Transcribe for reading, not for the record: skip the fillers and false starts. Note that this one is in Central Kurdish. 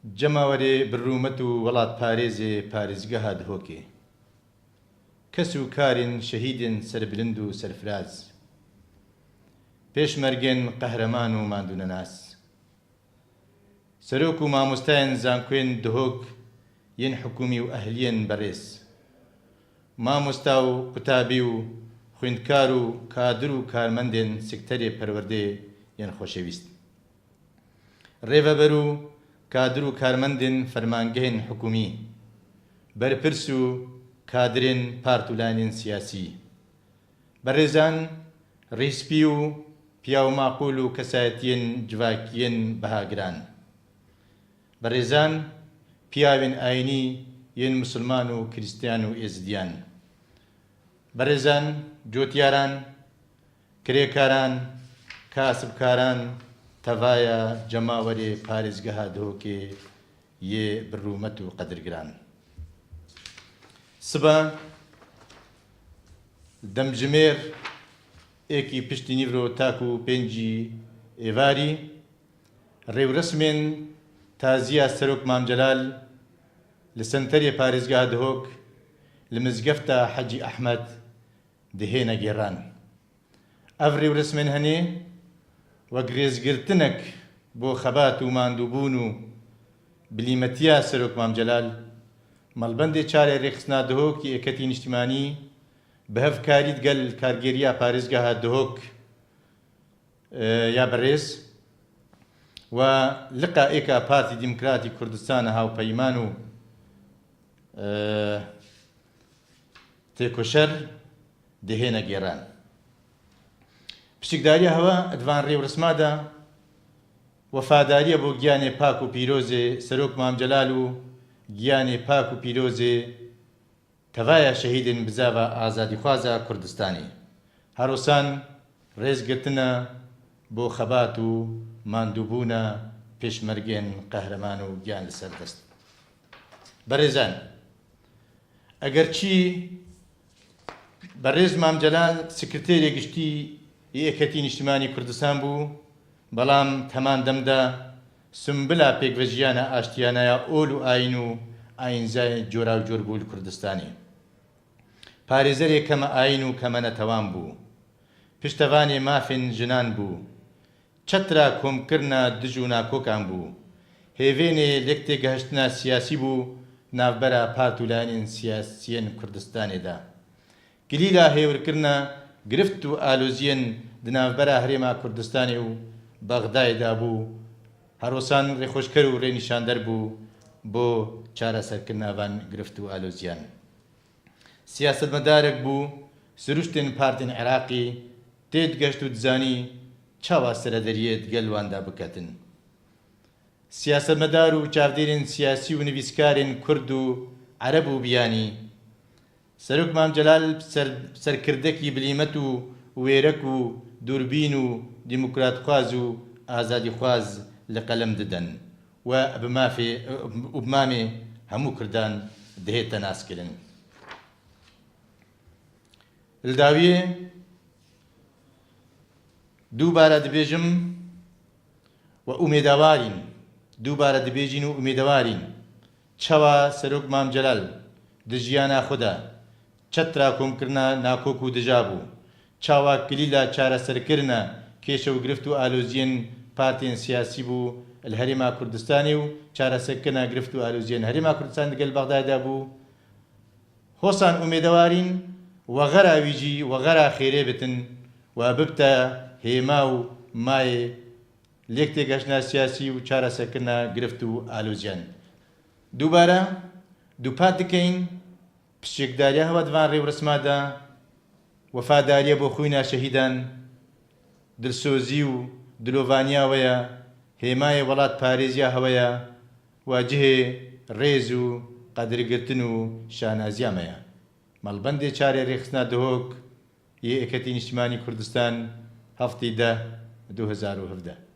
جەماوەرێ بڕوومەت و وڵات پارێزێ پارێزگەها دهۆکێ کەس و کارین شەهیدن سەربلند و سەرفراز پێشمەرگێن قەهرەمان و ماندوونەناس سەرۆک و مامۆستایان زانکوێن دهۆک یەن حکومی و ئەهلیەن بەڕێز مامۆستا و قوتابی و خوێندکار و کادر و کارمەندێن سکتەرێ پەروەردێ یەن خۆشەویست ڕێڤەبەر و کادر و کارمەندێن فەرمانگەهێن حکومی بەرپرس و کادرێن پارت و لایەنێن سیاسی بەڕێزان ڕیسپی و پیا و ماقول و کەسایەتیەن جواکیەن بەهاگران بەڕێزان پیاوێن ئاینی یەن مسلمان و کریستیان و ئێزدیان بەڕێزان جۆتیاران کرێکاران کاسبکاران تەڤایە جەماوەرێ پارێزگەها دهۆکێ یێ بڕوومەت و قەدرگران سبە دەمژمێر ئێکی پشتی نیڤرۆ تاک و پێنجی ئێواری ڕێورەسمێن تازیە سەرۆک مامجەلال لە سەنتەرێ پارێزگا دهۆک لە مزگەفتە حەجی ئەحمەد دهێنە گێڕان ئەڤ ڕێورەسمێن هەنێ وەک رێزگرتنێک بۆ خەبات و ماندووبوون و بلیمەتیە سەرۆک مامجەلال مەڵبەندێ چارێ ڕێخستنا دهۆکی ئێکەتی نیشتیمانی بە هەفکاریت گەل کارگێریە پارێزگاها دهۆک یا بەڕێز و لقا ئێکا پارتی دیموکراتی کوردستانە هاوپەیمان و تێکۆشەر دەهێنە گێڕان پشکداریە هەوە ئەدوان ڕێورسمادا وەفاداریە بۆ گیانێ پاک و پیرۆزێ سەرۆک مامجەلال و گیانێ پاک و پیرۆزێ تەڤایە شەهیدن بزاوە ئازادیخوازە کوردستانی هەرۆسان ڕێزگرتنە بۆ خەبات و ماندووبوونە پێشمەرگێن قەهرەمان و گیان لەسەر دەست بەڕێزان ئەگەر چی بەڕێز مامجەلال سکرتێرێ گشتی یەکەتی نیشتیمانی کوردستان بوو بەڵام هەمان دەمدا سمبلا پێکڤەژیانە ئاشتیانایە ئۆل و ئاین و ئاینزای جۆرا و جۆر بوو لە کوردستانی پارێزەرێک کەمە ئاین و کەمە نەتەوان بوو پشتەوانێ مافێن ژنان بوو چەترا کۆمکردنە دژ و ناکۆکان بوو هێڤێنێ لێک تێگەهشتنە سیاسی بوو ناوبەرە پارت و لایەنێن سیاسیەن کوردستانێدا گلیلا هێورکردنە گرفت و ئالۆزیەن دناوبەرە هەرێما کوردستانی و بەغدایدا بوو هەرۆسان ڕێخۆشکەر و ڕێنیشاندەر بوو بۆ چارەسەرکردناوان گرفت و ئالۆزیان سیاسەتمەدارێک بوو سروشتێن پارتێن عێراقی تێت گەشت و دزانی چاوا سەرەدەریێت گەلواندا بکەتن سیاسەتمەدار و چاودێرێن سیاسی و نویسکارێن کورد و عەرەب و بیانی سەرۆک مامجەلال سەرکردەکی بلیمەت و وێرەک و دووربین و دیموکراتخواز و ئازادیخواز لە قەلەم ددەن و بمامێ هەموو کوردان دەهێتە ناسکردن لەداویێ دووبارە دەبێژم و ئومێدەوارین دووبارە دەبێژین و ئومێدەوارین چاوا سەرۆک مامجەلال دژیانە خوددا چەترا کۆمکردنە ناکۆک و دژا بوو چاوا کلیلە چارەسەرکردنە کێشە و گرفت و ئالۆزیەن پارتێن سیاسی بوو لە هەرێما کوردستانی و چارەسەرکردنە گرفت و ئالۆزیەن هەرێما کوردستان دەگەل بەغدایدا بوو خۆسان ئومێدەوارین وەغەرا ویژی وەغەرا خێرێ بتن و ببتە هێما و مایێ لێک تێگەشتنە سیاسی و چارەسەرکردنە گرفت و ئالۆزیان دووبارە دووپات دکەین پشێکداریە هەوە دوان ڕێورسمادا وەفاداریە بۆ خوینە شەهیدان دلسۆزی و دلۆڤانیاوەیە هێمایە وڵات پارێزیە هەوەیە واجهێ ڕێز و قەدرگرتن و شانازیامەیە مەڵبەندێ چارێ ڕێخستنا دهۆک یەکەتی نیشتیمانی کوردستان هەفتی 10/2017